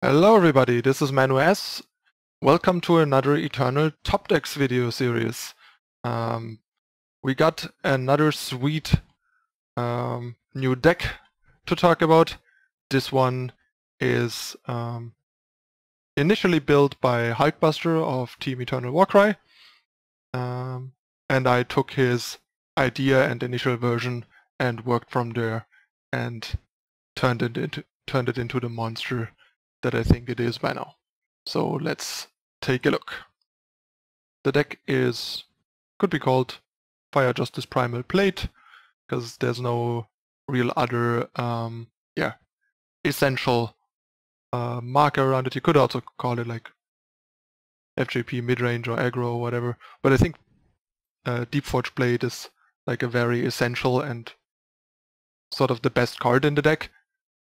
Hello everybody, this is ManuS. Welcome to another Eternal Top Decks video series. We got another sweet new deck to talk about. This one is initially built by Hulkbuster of Team Eternal Warcry, and I took his idea and initial version and worked from there and turned it into the monster that I think it is by now. So let's take a look. The deck could be called Fire Justice Primal Plate, because there's no real other essential marker around it. You could also call it like FJP midrange or aggro or whatever, but I think Deepforged Blade is like a very essential and sort of the best card in the deck,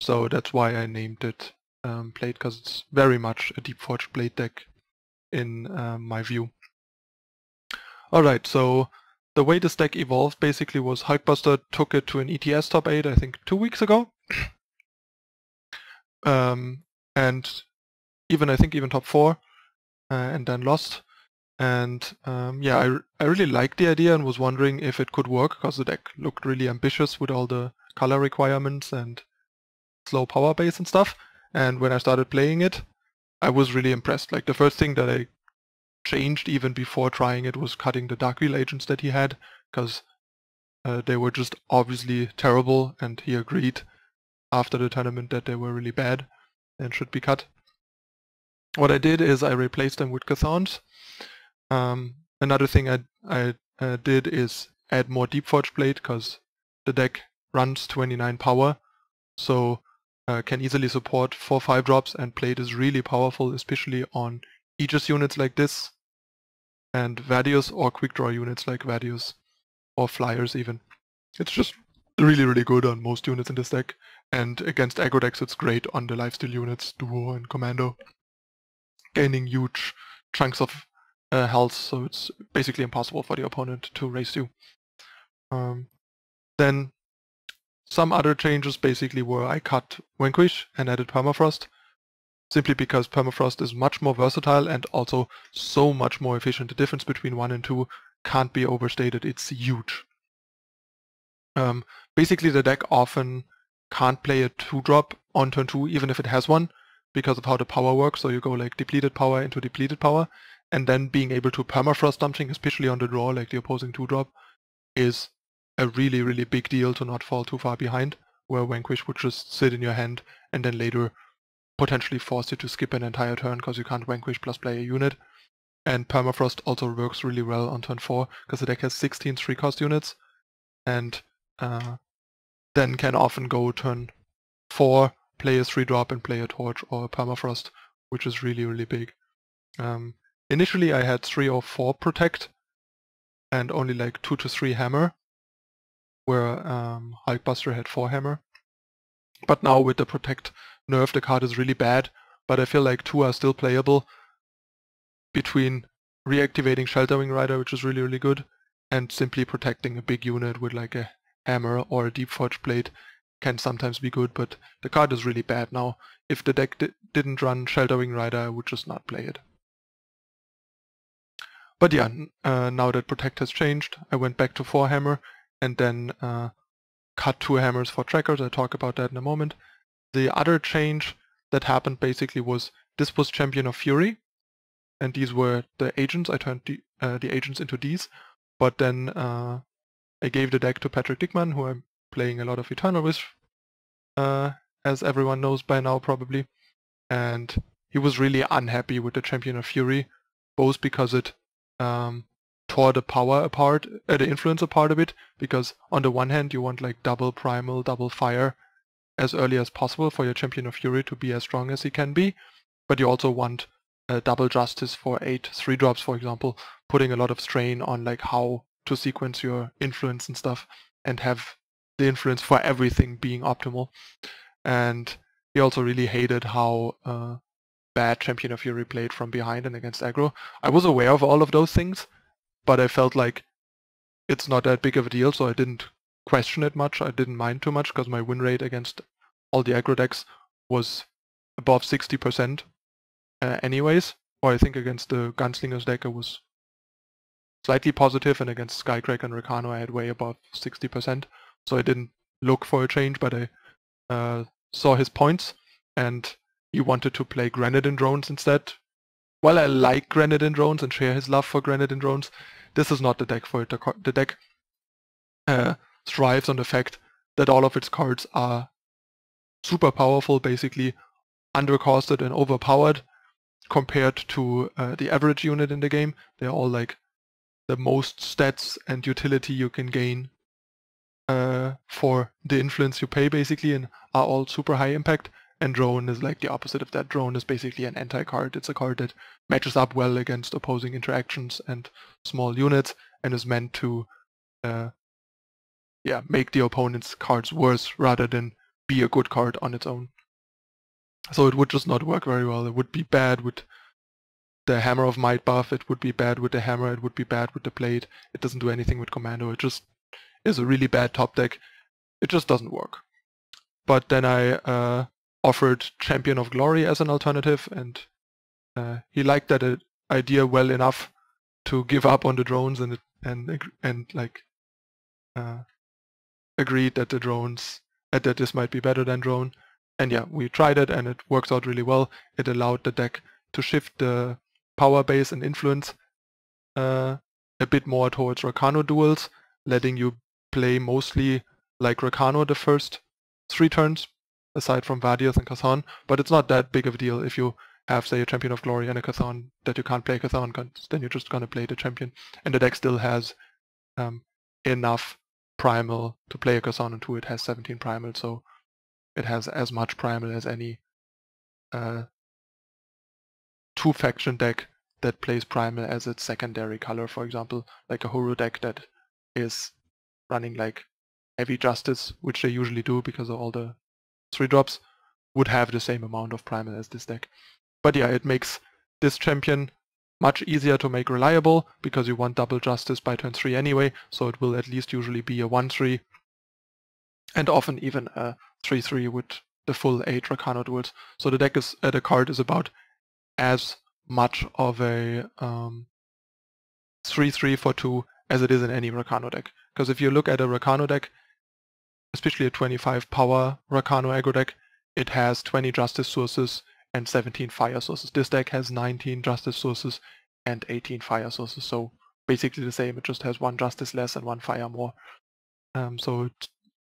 so that's why I named it Blade, because it's very much a Deepforged Blade deck in my view. Alright, so the way this deck evolved basically was Hulkbuster took it to an ETS top 8 I think 2 weeks ago, and even top 4, and then lost. And yeah, I really liked the idea and was wondering if it could work, because the deck looked really ambitious with all the color requirements and slow power base and stuff. And when I started playing it, I was really impressed. Like, the first thing that I changed even before trying it was cutting the Darkwheel agents that he had, because they were just obviously terrible, and he agreed after the tournament that they were really bad and should be cut. What I did is I replaced them with Kothons. Another thing I did is add more Deepforged Blade, because the deck runs 29 power, so can easily support 4/5 drops, and Blade is really powerful, especially on Aegis units like this, and Vadius, or quick draw units like Vadius, or flyers even. It's just really, really good on most units in this deck, and against aggro decks it's great on the lifesteal units, Duo and Commando, gaining huge chunks of health, so it's basically impossible for the opponent to race you. Then some other changes basically were I cut Vanquish and added Permafrost, simply because Permafrost is much more versatile and also so much more efficient. The difference between 1 and 2 can't be overstated, it's huge. Basically the deck often can't play a 2-drop on turn 2 even if it has one, because of how the power works. So you go like depleted power into depleted power, and then being able to Permafrost something, especially on the draw like the opposing 2-drop, is a really, really big deal to not fall too far behind, where Vanquish would just sit in your hand and then later potentially force you to skip an entire turn because you can't Vanquish plus play a unit. And Permafrost also works really well on turn 4, because the deck has 16 3-cost units, and then can often go turn 4, play a 3-drop and play a Torch or a Permafrost, which is really, really big. Initially I had 3 or 4 Protect and only like 2 to 3 Hammer, where Hulkbuster had 4 Hammer. But now with the Protect nerf the card is really bad, but I feel like 2 are still playable, between reactivating Shelterwing Rider, which is really, really good, and simply protecting a big unit with like a Hammer or a Deepforged Blade can sometimes be good, but the card is really bad now. If the deck didn't run Shelterwing Rider, I would just not play it. But yeah, now that Protect has changed, I went back to 4 Hammer and then cut 2 Hammers for trackers. I'll talk about that in a moment. The other change that happened basically was, this was Champion of Fury, and these were the agents. I turned the agents into these, but then I gave the deck to Patrick Dickman, who I'm playing a lot of Eternal with, as everyone knows by now probably, and he was really unhappy with the Champion of Fury, both because it tore the power apart, the influence apart a bit, because on the one hand you want like double primal, double fire as early as possible for your Champion of Fury to be as strong as he can be, but you also want double justice for 8 3-drops, for example, putting a lot of strain on like how to sequence your influence and stuff, and have the influence for everything being optimal. And he also really hated how bad Champion of Fury played from behind and against aggro. I was aware of all of those things, but I felt like it's not that big of a deal, so I didn't question it much. I didn't mind too much, because my win rate against all the aggro decks was above 60% anyways, or I think against the Gunslingers deck I was slightly positive, and against Skycracker and Recano I had way above 60%, so I didn't look for a change, but I saw his points, and he wanted to play Grenadine drones instead. While I like Grenadine drones and share his love for Grenadine drones, this is not the deck for it. The deck thrives on the fact that all of its cards are super powerful, basically undercosted and overpowered compared to the average unit in the game. They're all like the most stats and utility you can gain for the influence you pay, basically, and are all super high impact. And Drone is like the opposite of that. Drone is basically an anti-card. It's a card that matches up well against opposing interactions and small units, and is meant to make the opponent's cards worse rather than be a good card on its own. So it would just not work very well. It would be bad with the Hammer of Might buff, it would be bad with the Hammer, it would be bad with the Blade. It doesn't do anything with Commando. It just is a really bad top deck. It just doesn't work. But then I offered Champion of Glory as an alternative, and he liked that idea well enough to give up on the drones and agreed that the drones that this might be better than drone. And yeah, we tried it and it works out really well. It allowed the deck to shift the power base and influence a bit more towards Recano duels, letting you play mostly like Recano the first 3 turns, aside from Vadius and Kothon, but it's not that big of a deal if you have, say, a Champion of Glory and a Kothon that you can't play Kothon, then you're just gonna play the Champion, and the deck still has enough primal to play a Kothon on 2. It has 17 primal, so it has as much primal as any 2-faction deck that plays primal as its secondary color. For example, like a Horo deck that is running like heavy justice, which they usually do because of all the 3-drops, would have the same amount of primal as this deck. But yeah, it makes this champion much easier to make reliable because you want double justice by turn 3 anyway, so it will at least usually be a 1-3 and often even a 3-3 with the full 8 Recano duels. So the deck is the card is about as much of a 3-3 for 2 as it is in any Recano deck. Because if you look at a Recano deck, especially a 25 power Recano aggro deck, it has 20 justice sources and 17 fire sources. This deck has 19 justice sources and 18 fire sources, so basically the same. It just has 1 justice less and 1 fire more. So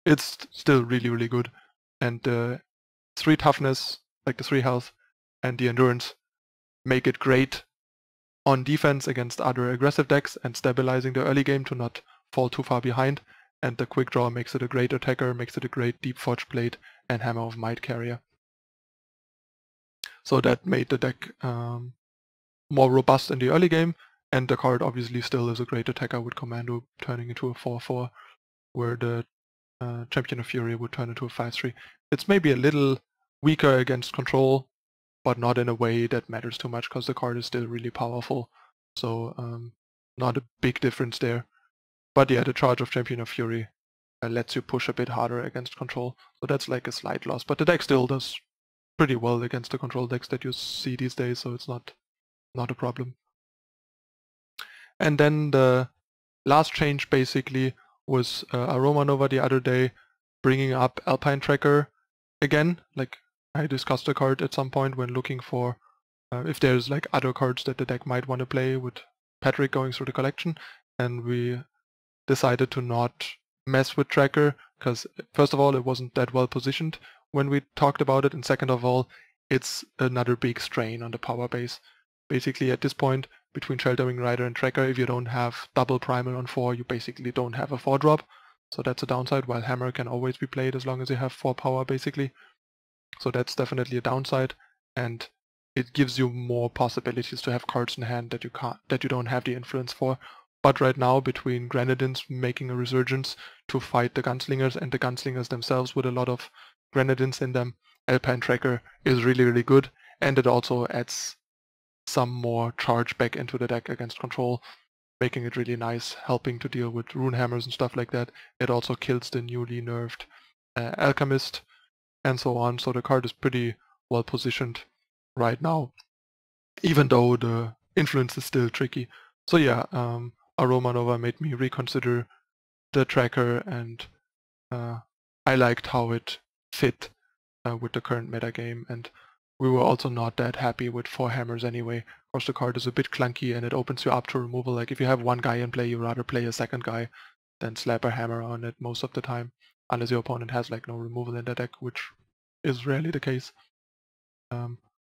it's still really, really good. And the 3 toughness, like the 3 health, and the endurance make it great on defense against other aggressive decks and stabilizing the early game to not fall too far behind. And the quick draw makes it a great attacker, makes it a great Deepforged Blade and Hammer of Might carrier. So that made the deck more robust in the early game, and the card obviously still is a great attacker with Commando turning into a 4-4, where the Champion of Fury would turn into a 5-3. It's maybe a little weaker against control, but not in a way that matters too much because the card is still really powerful. So not a big difference there. But yeah, the charge of Champion of Fury lets you push a bit harder against control. So that's like a slight loss. But the deck still does pretty well against the control decks that you see these days, so it's not a problem. And then the last change basically was AromaNova the other day bringing up Alpine Tracker again. Like I discussed the card at some point when looking for if there's like other cards that the deck might want to play with Patrick going through the collection, and we decided to not mess with Tracker because first of all it wasn't that well positioned when we talked about it, and second of all it's another big strain on the power base. Basically at this point between Shelterwing, Rider and Tracker, if you don't have double primal on 4, you basically don't have a 4-drop, so that's a downside, while Hammer can always be played as long as you have 4 power basically. So that's definitely a downside, and it gives you more possibilities to have cards in hand that you don't have the influence for. But right now, between Grenadines making a resurgence to fight the Gunslingers and the Gunslingers themselves with a lot of Grenadines in them, Alpine Tracker is really, really good, and it also adds some more charge back into the deck against control, making it really nice, helping to deal with rune hammers and stuff like that. It also kills the newly nerfed Alchemist and so on, so the card is pretty well positioned right now, even though the influence is still tricky. So yeah, AromaNova made me reconsider the tracker, and I liked how it fit with the current metagame, and we were also not that happy with 4 hammers anyway. Of course, the card is a bit clunky and it opens you up to removal. Like if you have one guy in play, you rather play a second guy than slap a hammer on it most of the time, unless your opponent has like no removal in their deck, which is rarely the case.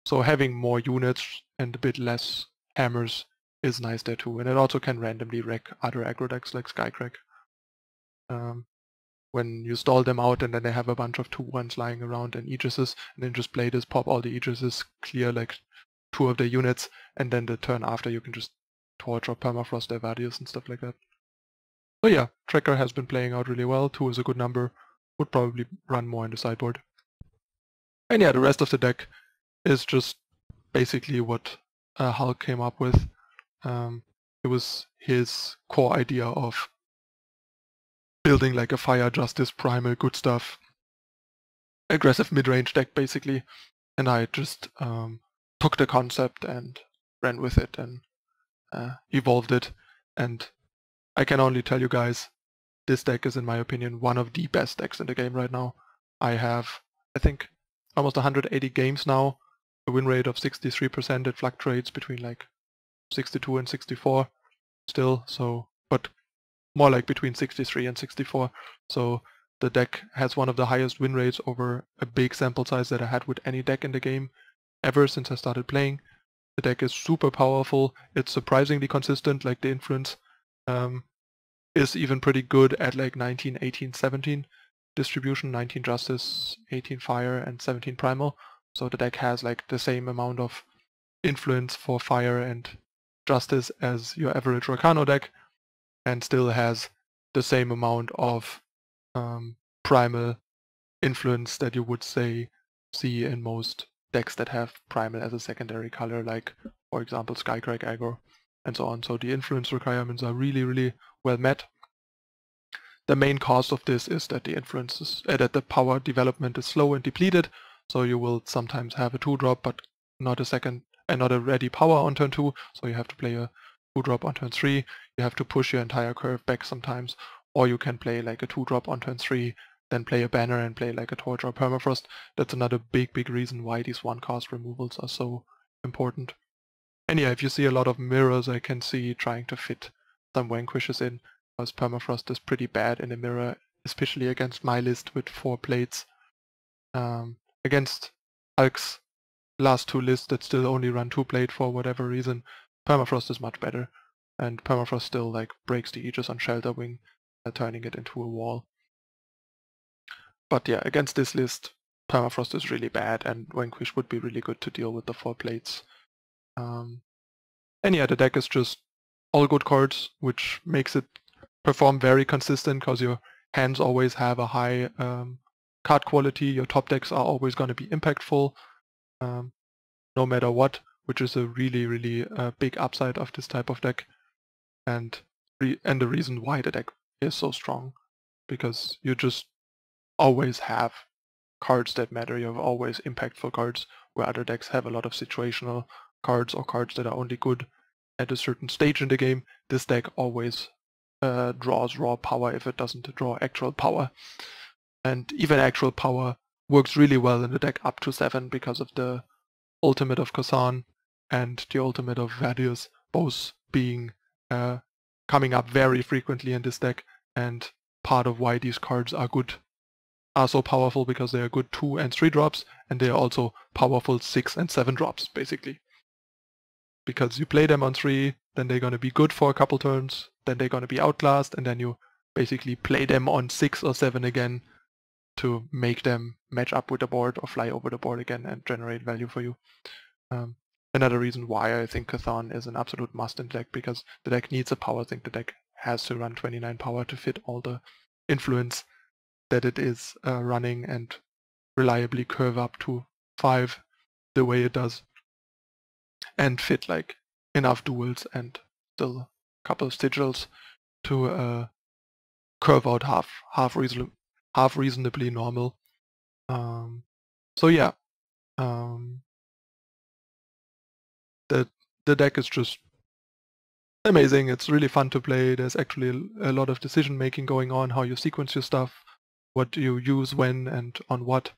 So having more units and a bit less hammers is nice there too, and it also can randomly wreck other aggro decks like Skycrack. When you stall them out and then they have a bunch of 2/1s lying around and Aegises, and then just play this, pop all the Aegises, clear like 2 of their units, and then the turn after you can just torch or permafrost their Vadius and stuff like that. So yeah, tracker has been playing out really well. 2 is a good number, would probably run more in the sideboard. And yeah, the rest of the deck is just basically what Hulk came up with. It was his core idea of building like a Fire Justice primal good stuff, aggressive mid-range deck basically, and I just took the concept and ran with it and evolved it, and I can only tell you guys, this deck is in my opinion one of the best decks in the game right now. I have, I think, almost 180 games now, a win rate of 63%. It fluctuates between like 62 and 64 still, so, but more like between 63 and 64. So the deck has one of the highest win rates over a big sample size that I had with any deck in the game ever since I started playing. The deck is super powerful. It's surprisingly consistent, like the influence is even pretty good at like 19, 18, 17 distribution, 19 justice, 18 fire, and 17 primal. So the deck has like the same amount of influence for fire and justice as your average Rakano deck, and still has the same amount of primal influence that you would see in most decks that have primal as a secondary color, like for example Skycrack aggro and so on. So the influence requirements are really, really well met. The main cause of this is that the influence is, that the power development is slow and depleted, so you will sometimes have a 2-drop but not a second and not a ready power on turn 2, so you have to play a 2-drop on turn 3, you have to push your entire curve back sometimes, or you can play like a 2-drop on turn 3, then play a banner and play like a torch or permafrost. That's another big reason why these 1-cast removals are so important. And yeah, if you see a lot of mirrors, I can see trying to fit some vanquishes in, because permafrost is pretty bad in a mirror, especially against my list with 4 plates. Against Alk's last 2 lists that still only run 2 plate for whatever reason, permafrost is much better, and permafrost still like breaks the Aegis on Shelterwing, turning it into a wall. But yeah, against this list, permafrost is really bad, and vanquish would be really good to deal with the 4 plates. And yeah, the deck is just all good cards, which makes it perform very consistent, because your hands always have a high card quality, your top decks are always going to be impactful, no matter what, which is a really big upside of this type of deck, and the reason why the deck is so strong, because you just always have cards that matter. You have always impactful cards, where other decks have a lot of situational cards or cards that are only good at a certain stage in the game. This deck always draws raw power if it doesn't draw actual power. And even actual power works really well in the deck up to 7 because of the ultimate of Kothon and the ultimate of Vadius, both being coming up very frequently in this deck, and part of why these cards are so powerful, because they are good 2 and 3 drops, and they are also powerful 6 and 7 drops basically. Because you play them on 3, then they're going to be good for a couple turns, then they're going to be outclassed, and then you basically play them on 6 or 7 again to make them match up with the board or fly over the board again and generate value for you. Another reason why I think Kothon is an absolute must in the deck, because the deck needs a power sink. The deck has to run 29 power to fit all the influence that it is running and reliably curve up to 5 the way it does, and fit like enough duels and still a couple of sigils to curve out half reasonably normal. So yeah, The deck is just amazing. It's really fun to play. There's actually a lot of decision making going on, how you sequence your stuff, what you use when and on what.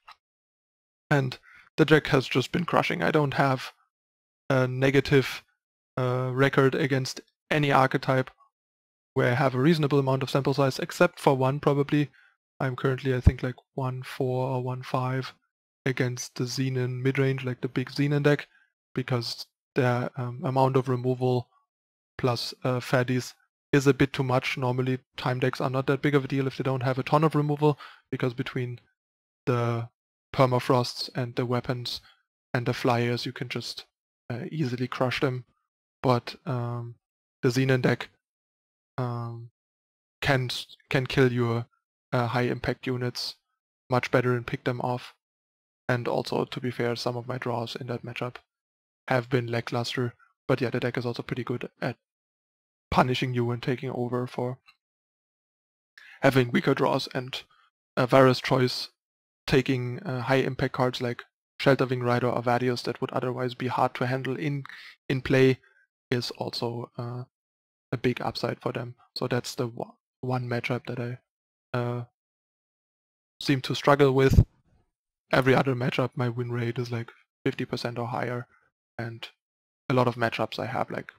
And the deck has just been crushing. I don't have a negative record against any archetype where I have a reasonable amount of sample size, except for one probably. I'm currently, I think, like 1-4 or 1-5 against the Xenon midrange, like the big Xenon deck, because the amount of removal plus Vadius is a bit too much. Normally time decks are not that big of a deal if they don't have a ton of removal, because between the Permafrosts and the weapons and the flyers you can just easily crush them. But the Xenon deck can kill your high impact units much better and pick them off. And also, to be fair, some of my draws in that matchup have been lackluster, but yeah, the deck is also pretty good at punishing you and taking over for having weaker draws, and Varus choice taking high impact cards like Shelterwing Rider or Vadius that would otherwise be hard to handle in play is also a big upside for them. So that's the one matchup that I seem to struggle with. Every other matchup my win rate is like 50% or higher, and a lot of matchups I have like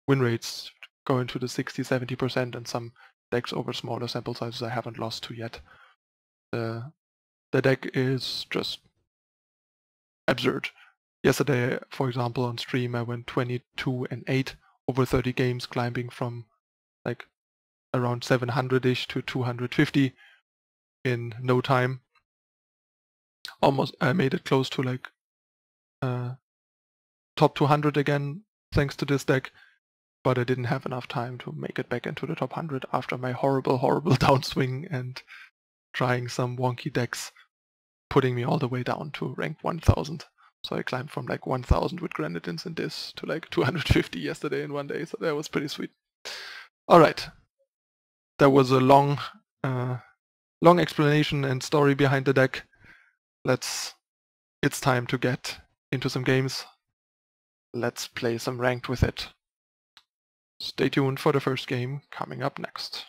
win rates go into the 60-70%, and some decks over smaller sample sizes I haven't lost to yet. The deck is just absurd. Yesterday, for example, on stream I went 22-8 over 30 games, climbing from like around 700-ish to 250 in no time. Almost, I made it close to like top 200 again thanks to this deck, but I didn't have enough time to make it back into the top 100 after my horrible downswing and trying some wonky decks, putting me all the way down to rank 1000. So I climbed from like 1000 with grenadines and this to like 250 yesterday in one day, so that was pretty sweet. Alright, that was a long explanation and story behind the deck. It's time to get into some games. Let's play some ranked with it. Stay tuned for the first game coming up next.